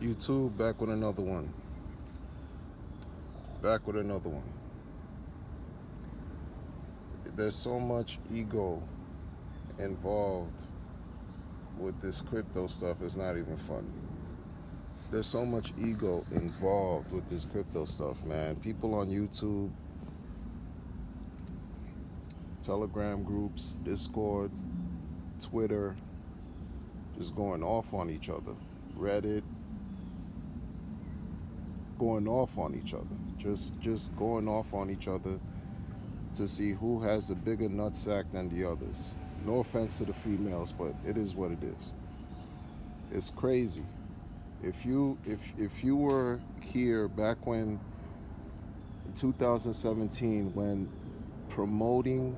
YouTube back with another one. Back with another one. There's so much ego involved with this crypto stuff, it's not even funny. There's so much ego involved with this crypto stuff, man. People on YouTube, Telegram groups, Discord, Twitter, just going off on each other. Reddit, going off on each other. Just going off on each other to see who has a bigger nutsack than the others. No offense to the females, but it is what it is. It's crazy. If you were here back when in 2017 when promoting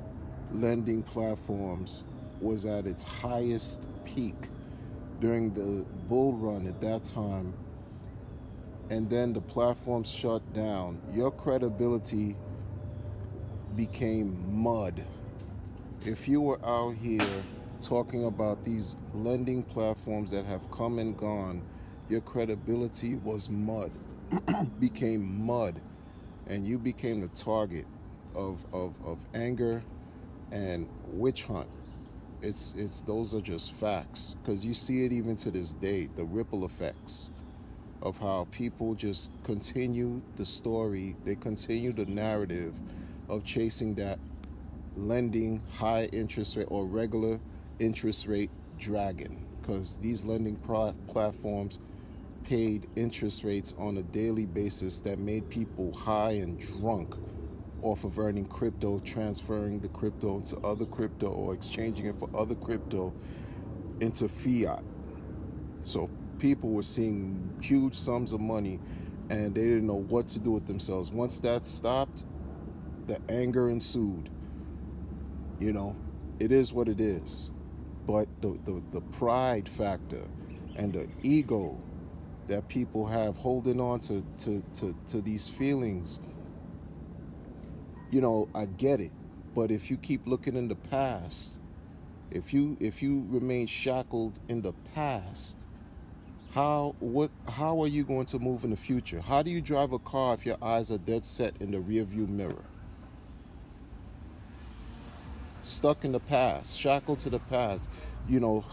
lending platforms was at its highest peak during the bull run at that time, and then the platforms shut down, your credibility became mud. If you were out here talking about these lending platforms that have come and gone, your credibility was mud, became mud, and you became the target of anger and witch hunt. It's those are just facts, because you see it even to this day, the ripple effects of how people just continue the story, they continue the narrative of chasing that lending high interest rate or regular interest rate dragon, because these lending platforms paid interest rates on a daily basis that made people high and drunk off of earning crypto, transferring the crypto into other crypto or exchanging it for other crypto into fiat. So people were seeing huge sums of money and they didn't know what to do with themselves. Once that stopped, the anger ensued. It is what it is. But the pride factor and the ego that people have holding on to these feelings, I get it. But if you keep looking in the past, if you remain shackled in the past, how are you going to move in the future? How do you drive a car if your eyes are dead set in the rearview mirror? Stuck in the past, shackled to the past,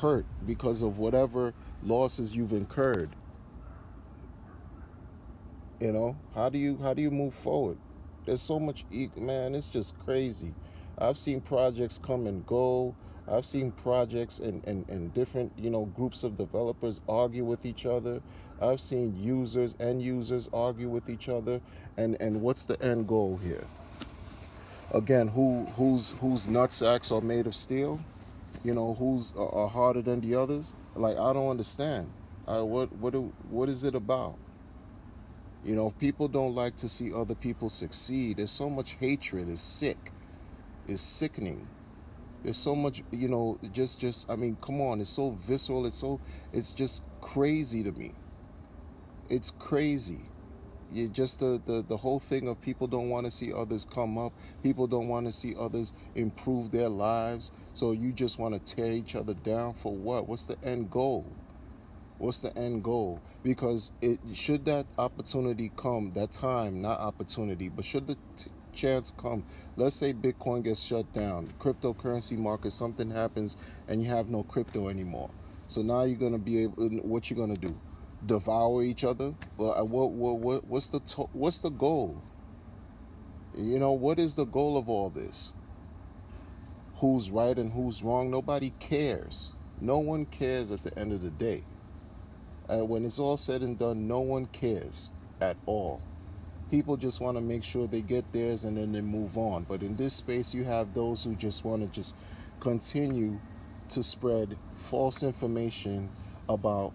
hurt because of whatever losses you've incurred. How do you move forward? There's so much man, it's just crazy. I've seen projects come and go. I've seen projects and different groups of developers argue with each other. I've seen end users argue with each other. And what's the end goal here? Again, whose nutsacks are made of steel? Who's are harder than the others? Like, I don't understand. What is it about? People don't like to see other people succeed. There's so much hatred. It's sick. It's sickening. There's so much, just I mean, come on. It's so visceral. It's just crazy to me. It's crazy. You just the whole thing of people don't want to see others come up. People don't want to see others improve their lives. So you just want to tear each other down for what? What's the end goal? What's the end goal? Because should that opportunity come, that time, not opportunity, but should the chance come, let's say Bitcoin gets shut down, cryptocurrency market, something happens, and you have no crypto anymore. So now you're gonna be able. What you gonna do? Devour each other? Well, what's the goal? What is the goal of all this? Who's right and who's wrong? Nobody cares. No one cares at the end of the day. When it's all said and done, no one cares at all. People just want to make sure they get theirs and then they move on. But in this space, you have those who just want to just continue to spread false information about,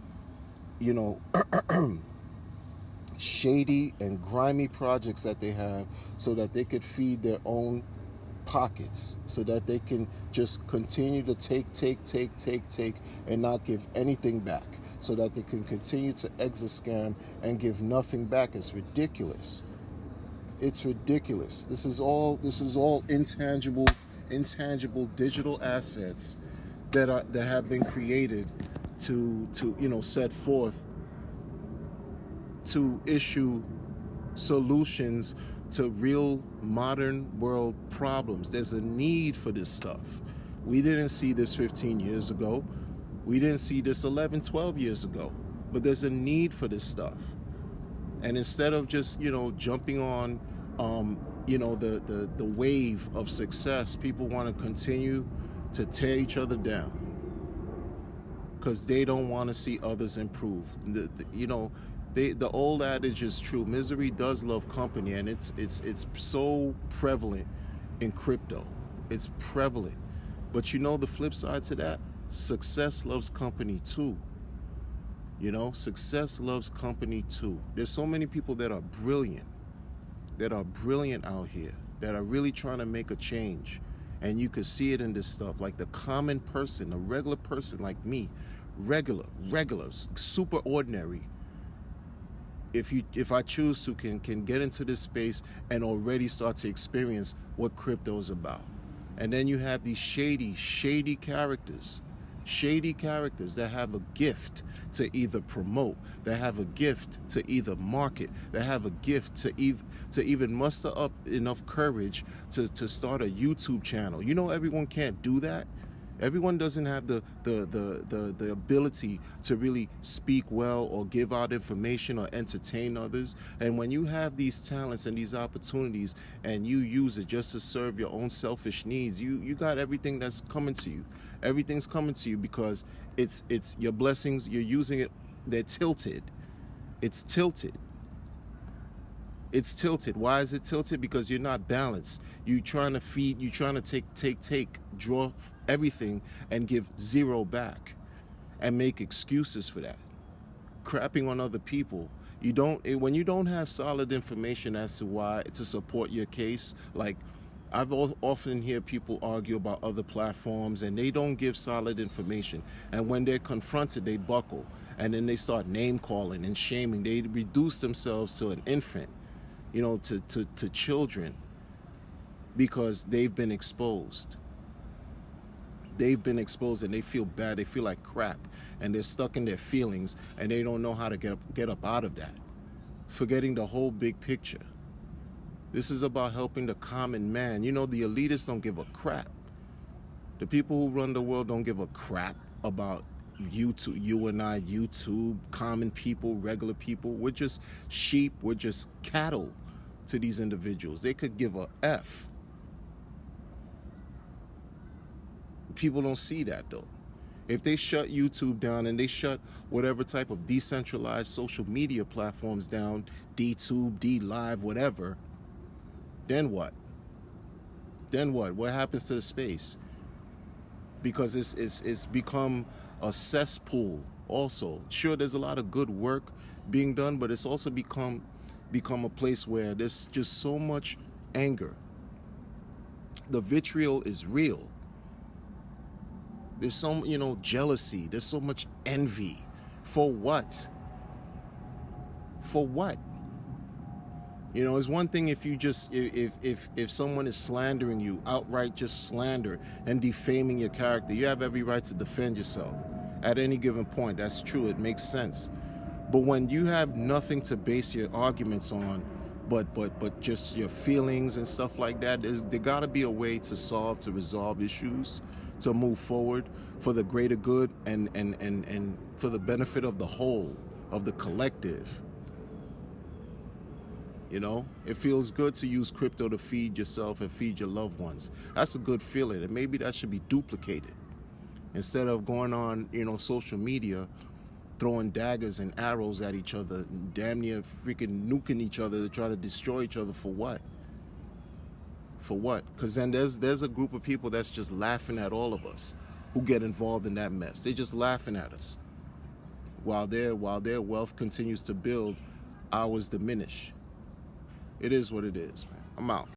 shady and grimy projects that they have, so that they could feed their own pockets, so that they can just continue to take and not give anything back, so that they can continue to exit scam and give nothing back. It's ridiculous. It's ridiculous. This is all intangible digital assets that have been created to set forth to issue solutions to real modern world problems. There's a need for this stuff. We didn't see this 15 years ago. We didn't see this 11, 12 years ago. But there's a need for this stuff. And instead of just, jumping on, the wave of success, people want to continue to tear each other down because they don't want to see others improve. The old adage is true. Misery does love company, and it's so prevalent in crypto. It's prevalent. But the flip side to that, success loves company too. Success loves company too. There's so many people that are brilliant out here, that are really trying to make a change. And you could see it in this stuff. Like the common person, a regular person like me, regular, super ordinary. If I choose to, can get into this space and already start to experience what crypto is about. And then you have these shady characters that have a gift to either promote, that have a gift to either market, that have a gift to even muster up enough courage to start a YouTube channel. Everyone can't do that. Everyone doesn't have the ability to really speak well or give out information or entertain others. And when you have these talents and these opportunities and you use it just to serve your own selfish needs, you got everything that's coming to you. Everything's coming to you because it's your blessings. You're using it. They're tilted. It's tilted. It's tilted. Why is it tilted? Because you're not balanced. You're trying to feed, you're trying to take, draw everything and give zero back and make excuses for that. Crapping on other people. When you don't have solid information as to why to support your case, like I've often hear people argue about other platforms and they don't give solid information. And when they're confronted, they buckle. And then they start name calling and shaming. They reduce themselves to an infant, to children, because they've been exposed. They've been exposed and they feel bad. They feel like crap and they're stuck in their feelings and they don't know how to get up out of that, forgetting the whole big picture. This is about helping the common man. The elitists don't give a crap. The people who run the world don't give a crap about YouTube, you and I, YouTube, common people, regular people. We're just sheep. We're just cattle to these individuals. They could give a F. People don't see that though. If they shut YouTube down and they shut whatever type of decentralized social media platforms down, DTube, DLive, whatever, then what? What happens to the space? Because it's become a cesspool also. Sure, there's a lot of good work being done, but it's also become a place where there's just so much anger. The vitriol is real. There's so jealousy. There's so much envy. For what? For what? It's one thing if you just if someone is slandering you, outright just slander and defaming your character, you have every right to defend yourself at any given point. That's true. It makes sense. But when you have nothing to base your arguments on, but just your feelings and stuff like that, there gotta be a way to resolve issues, to move forward for the greater good and for the benefit of the whole, of the collective. It feels good to use crypto to feed yourself and feed your loved ones. That's a good feeling, and maybe that should be duplicated. Instead of going on, social media, throwing daggers and arrows at each other, damn near freaking nuking each other to try to destroy each other for what? For what? Because then there's a group of people that's just laughing at all of us who get involved in that mess. They're just laughing at us. While their wealth continues to build, ours diminish. It is what it is, man. I'm out.